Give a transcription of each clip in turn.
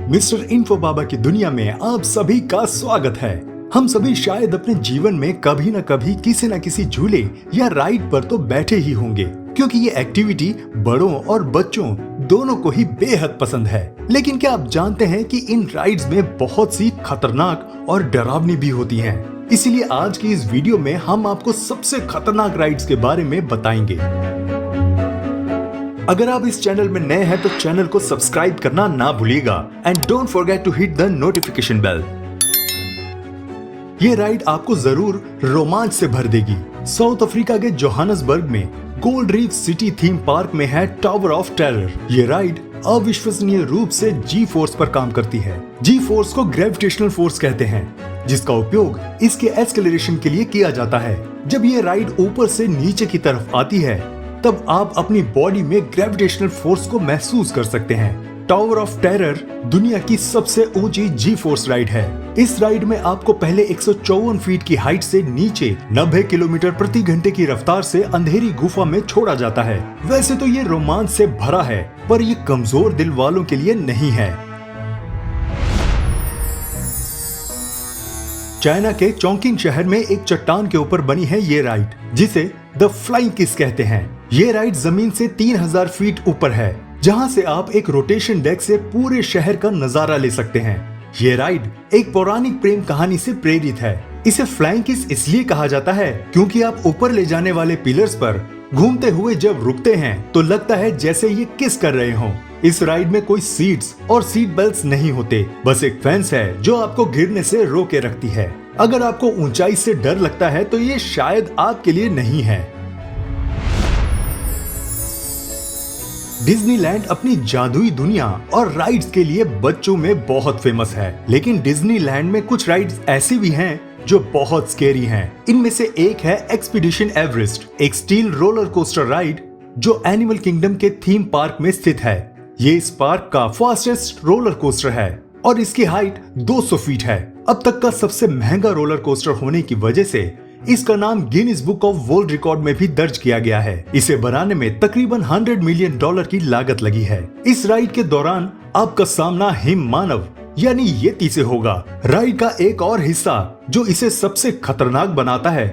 Mister info बाबा की दुनिया में आप सभी का स्वागत है। हम सभी शायद अपने जीवन में कभी न कभी किसी न किसी झूले या राइड पर तो बैठे ही होंगे, क्योंकि ये एक्टिविटी बड़ों और बच्चों दोनों को ही बेहद पसंद है। लेकिन क्या आप जानते हैं कि इन राइड्स में बहुत सी खतरनाक और डरावनी भी होती हैं। इसीलिए आज की इस वीडियो में हम आपको सबसे खतरनाक राइड्स के बारे में बताएंगे। अगर आप इस चैनल में नए हैं तो चैनल को सब्सक्राइब करना ना भूलिएगा and don't forget to hit the notification bell. ये राइड आपको जरूर रोमांच से भर देगी। साउथ अफ्रीका के जोहान्सबर्ग में gold reef city theme park में है टावर ऑफ टेरर। ये राइड अविश्वसनीय रूप से जी फोर्स पर काम करती है। जी फोर्स को ग्रेविटेशनल फोर्स कहते हैं, जिसका उपयोग इसके एस्केलेरेशन के लिए किया जाता है। जब ये राइड ऊपर से नीचे की तरफ आती है तब आप अपनी बॉडी में ग्रेविटेशनल फोर्स को महसूस कर सकते हैं। टावर ऑफ टेरर दुनिया की सबसे ऊंची जी फोर्स राइड है। इस राइड में आपको पहले 154 फीट की हाइट से नीचे 90 किलोमीटर प्रति घंटे की रफ्तार से अंधेरी गुफा में छोड़ा जाता है। वैसे तो ये रोमांच से भरा है, पर ये कमजोर दिल वालों के लिए नहीं है। चाइना के चोंकिंग शहर में एक चट्टान के ऊपर बनी है ये राइड, जिसे द फ्लाइंग किस कहते हैं। ये राइड जमीन से 3000 फीट ऊपर है, जहां से आप एक रोटेशन डेक से पूरे शहर का नजारा ले सकते हैं। ये राइड एक पौराणिक प्रेम कहानी से प्रेरित है। इसे फ्लाइंग किस इसलिए कहा जाता है क्योंकि आप ऊपर ले जाने वाले पिलर्स पर घूमते हुए जब रुकते हैं तो लगता है जैसे ये किस कर रहे हों। इस राइड में कोई सीट्स और सीट बेल्ट्स नहीं होते, बस एक फेंस है जो आपको गिरने से रोके रखती है। अगर आपको ऊंचाई से डर लगता है तो ये शायद आपके लिए नहीं है। डिज्नीलैंड अपनी जादुई दुनिया और राइड्स के लिए बच्चों में बहुत फेमस है, लेकिन डिज्नीलैंड में कुछ राइड्स ऐसी भी हैं जो बहुत स्केरी हैं। इनमें से एक है एक्सपीडिशन एवरेस्ट, एक स्टील रोलर कोस्टर राइड जो एनिमल किंगडम के थीम पार्क में स्थित है। ये इस पार्क का फास्टेस्ट रोलर कोस्टर है और इसकी हाइट 200 फीट है। अब तक का सबसे महंगा रोलर कोस्टर होने की वजह से इसका नाम Guinness book of world record में भी दर्ज किया गया है। इसे बनाने में तकरीबन $100 मिलियन की लागत लगी है। इस राइड के दौरान आपका सामना हिम मानव यानी येती से होगा। राइड का एक और हिस्सा जो इसे सबसे खतरनाक बनाता है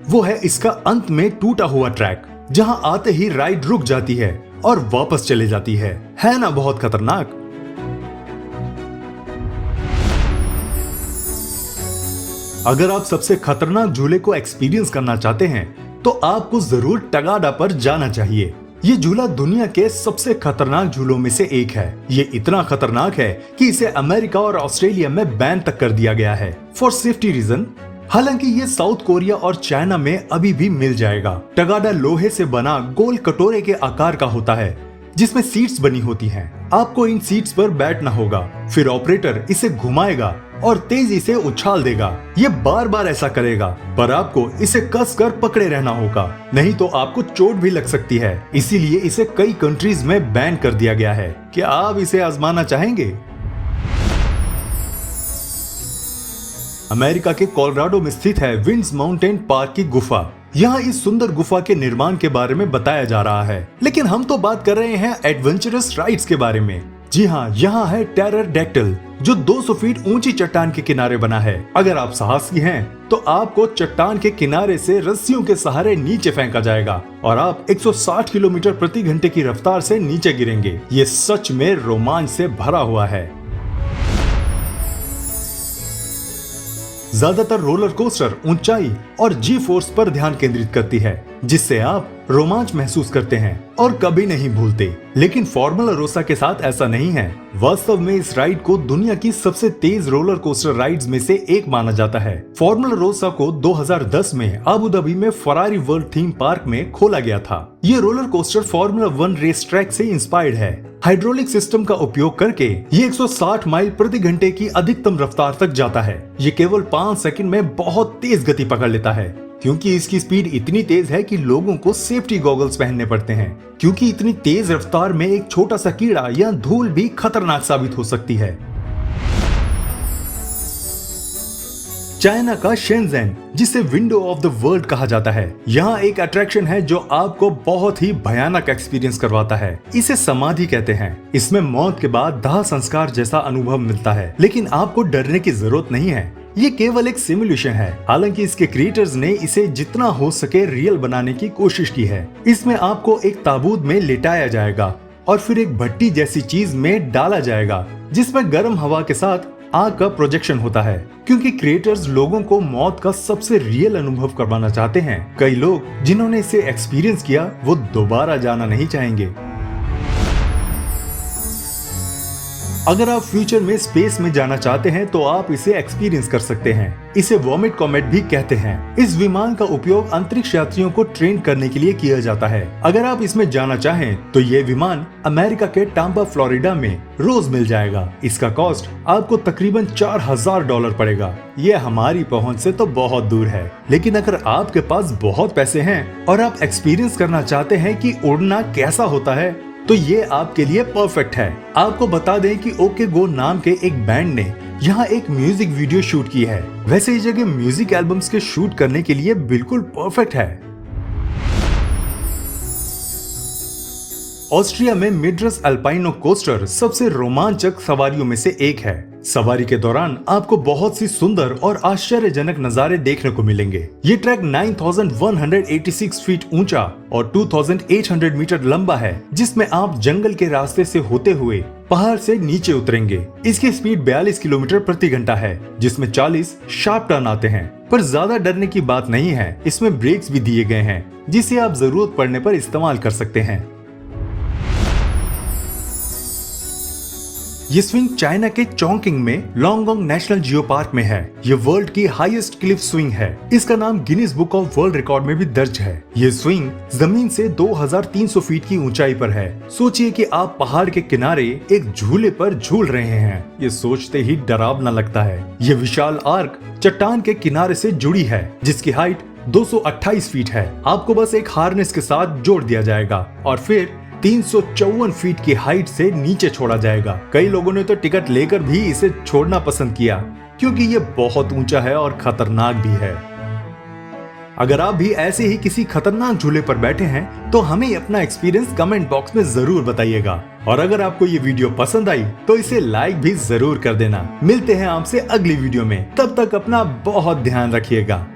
वो है इसका अंत में टूटा हुआ ट्रैक, जहां आते ही राइड रुक जाती है और वापस चले जाती है ना बहुत खतरनाक। अगर आप सबसे खतरनाक झूले को एक्सपीरियंस करना चाहते हैं तो आपको जरूर टगाडा पर जाना चाहिए। ये झूला दुनिया के सबसे खतरनाक झूलों में से एक है। ये इतना खतरनाक है कि इसे अमेरिका और ऑस्ट्रेलिया में बैन तक कर दिया गया है फॉर सेफ्टी रीजन। हालांकि ये साउथ कोरिया और चाइना में अभी भी मिल जाएगा। टगाडा लोहे से बना गोल कटोरे के आकार का होता है, जिसमें सीट्स बनी होती हैं। आपको इन सीट्स पर बैठना होगा, फिर ऑपरेटर इसे घुमाएगा और तेजी से उछाल देगा। ये बार बार ऐसा करेगा, पर आपको इसे कसकर पकड़े रहना होगा, नहीं तो आपको चोट भी लग सकती है। इसीलिए इसे कई कंट्रीज में बैन कर दिया गया है। क्या आप इसे आजमाना चाहेंगे? अमेरिका के कोलोराडो में स्थित है विंड्स माउंटेन पार्क की गुफा। यहाँ इस सुंदर गुफा के निर्माण के बारे में बताया जा रहा है, लेकिन हम तो बात कर रहे हैं एडवेंचरस राइड्स के बारे में। जी हाँ, यहाँ है टेरर डेक्टल, जो 200 फीट ऊंची चट्टान के किनारे बना है। अगर आप साहसी हैं तो आपको चट्टान के किनारे से रस्सियों के सहारे नीचे फेंका जाएगा और आप 160 किलोमीटर प्रति घंटे की रफ्तार से नीचे गिरेंगे। ये सच में रोमांच से भरा हुआ है। ज्यादातर रोलर कोस्टर ऊंचाई और जी फोर्स पर ध्यान केंद्रित करती है, जिससे आप रोमांच महसूस करते हैं और कभी नहीं भूलते। लेकिन फॉर्मूला रोसा के साथ ऐसा नहीं है। वास्तव में इस राइड को दुनिया की सबसे तेज रोलर कोस्टर राइड्स में से एक माना जाता है। फॉर्मूला रोसा को 2010 में अबू धाबी में फरारी वर्ल्ड थीम पार्क में खोला गया था। ये roller coaster formula 1 race track से इंस्पायर्ड है। हाइड्रोलिक सिस्टम का उपयोग करके ये 160 माइल प्रति घंटे की अधिकतम रफ्तार तक जाता है। ये केवल 5 सेकंड में बहुत तेज गति पकड़ लेता है। क्योंकि इसकी स्पीड इतनी तेज है कि लोगों को सेफ्टी गॉगल्स पहनने पड़ते हैं, क्योंकि इतनी तेज रफ्तार में एक छोटा सा कीड़ा या धूल भी खतरनाक साबित हो सकती है। चाइना का शेंज़ेन, जिसे विंडो ऑफ द वर्ल्ड कहा जाता है। यहाँ एक अट्रैक्शन है जो आपको बहुत ही भयानक एक्सपीरियंस करवाता है। इसे समाधि कहते हैं। इसमें मौत के बाद दाह संस्कार जैसा अनुभव मिलता है, लेकिन आपको डरने की जरूरत नहीं है। ये केवल एक सिमुलेशन है। हालांकि इसके क्रिएटर्स ने इसे जितना हो सके रियल बनाने की कोशिश की है। इसमें आपको एक ताबूत में लिटाया जाएगा और फिर एक भट्टी जैसी चीज में डाला जाएगा, जिसमें गर्म हवा के साथ आग का प्रोजेक्शन होता है। क्योंकि क्रिएटर्स लोगों को मौत का सबसे रियल अनुभव करवाना चाहते हैं। कई लोग जिन्होंने इसे एक्सपीरियंस किया वो दोबारा जाना नहीं चाहेंगे। अगर आप फ्यूचर में स्पेस में जाना चाहते हैं तो आप इसे एक्सपीरियंस कर सकते हैं। इसे वॉमिट कॉमेट भी कहते हैं। इस विमान का उपयोग अंतरिक्ष यात्रियों को ट्रेन करने के लिए किया जाता है। अगर आप इसमें जाना चाहें तो ये विमान अमेरिका के टाम्पा फ्लोरिडा में रोज मिल जाएगा। इसका कॉस्ट आपको तकरीबन $4000 पड़ेगा। ये हमारी पहुंच से तो बहुत दूर है, लेकिन अगर आपके पास बहुत पैसे हैं और आप एक्सपीरियंस करना चाहते हैं कि उड़ना कैसा होता है तो ये आपके लिए परफेक्ट है। आपको बता दें कि ओके गो नाम के एक बैंड ने यहाँ एक म्यूजिक वीडियो शूट की है। वैसे ये जगह म्यूजिक एल्बम्स के शूट करने के लिए बिल्कुल परफेक्ट है। ऑस्ट्रिया में मिड्रस अल्पाइनो कोस्टर सबसे रोमांचक सवारियों में से एक है। सवारी के दौरान आपको बहुत सी सुंदर और आश्चर्यजनक नजारे देखने को मिलेंगे। ये ट्रैक 9186 फीट ऊंचा और 2800 मीटर लंबा है, जिसमें आप जंगल के रास्ते से होते हुए पहाड़ से नीचे उतरेंगे। इसकी स्पीड 42 किलोमीटर प्रति घंटा है, जिसमें 40 शार्प टर्न आते हैं। पर ज्यादा डरने की बात नहीं है। इसमें ब्रेक्स भी दिए गए हैं, जिसे आप जरूरत पड़ने पर इस्तेमाल कर सकते हैं। ये स्विंग चाइना के चोंगकिंग में लोंगोंग नेशनल जियो पार्क में है। ये वर्ल्ड की हाईएस्ट क्लिफ स्विंग है। इसका नाम Guinness book of world record में भी दर्ज है। ये स्विंग जमीन से 2300 फीट की ऊंचाई पर है। सोचिए कि आप पहाड़ के किनारे एक झूले पर झूल रहे हैं। ये सोचते ही डरावना लगता है। ये विशाल आर्क चट्टान के किनारे से जुड़ी है, जिसकी हाइट 228 फीट है। आपको बस एक हार्नेस के साथ जोड़ दिया जाएगा और फिर 354 फीट की हाइट से नीचे छोड़ा जाएगा। कई लोगों ने तो टिकट लेकर भी इसे छोड़ना पसंद किया, क्योंकि ये बहुत ऊंचा है और खतरनाक भी है। अगर आप भी ऐसे ही किसी खतरनाक झूले पर बैठे हैं तो हमें अपना एक्सपीरियंस कमेंट बॉक्स में जरूर बताइएगा। और अगर आपको ये वीडियो पसंद आई तो इसे लाइक भी जरूर कर देना। मिलते हैं आपसे अगली वीडियो में। तब तक अपना बहुत ध्यान रखिएगा।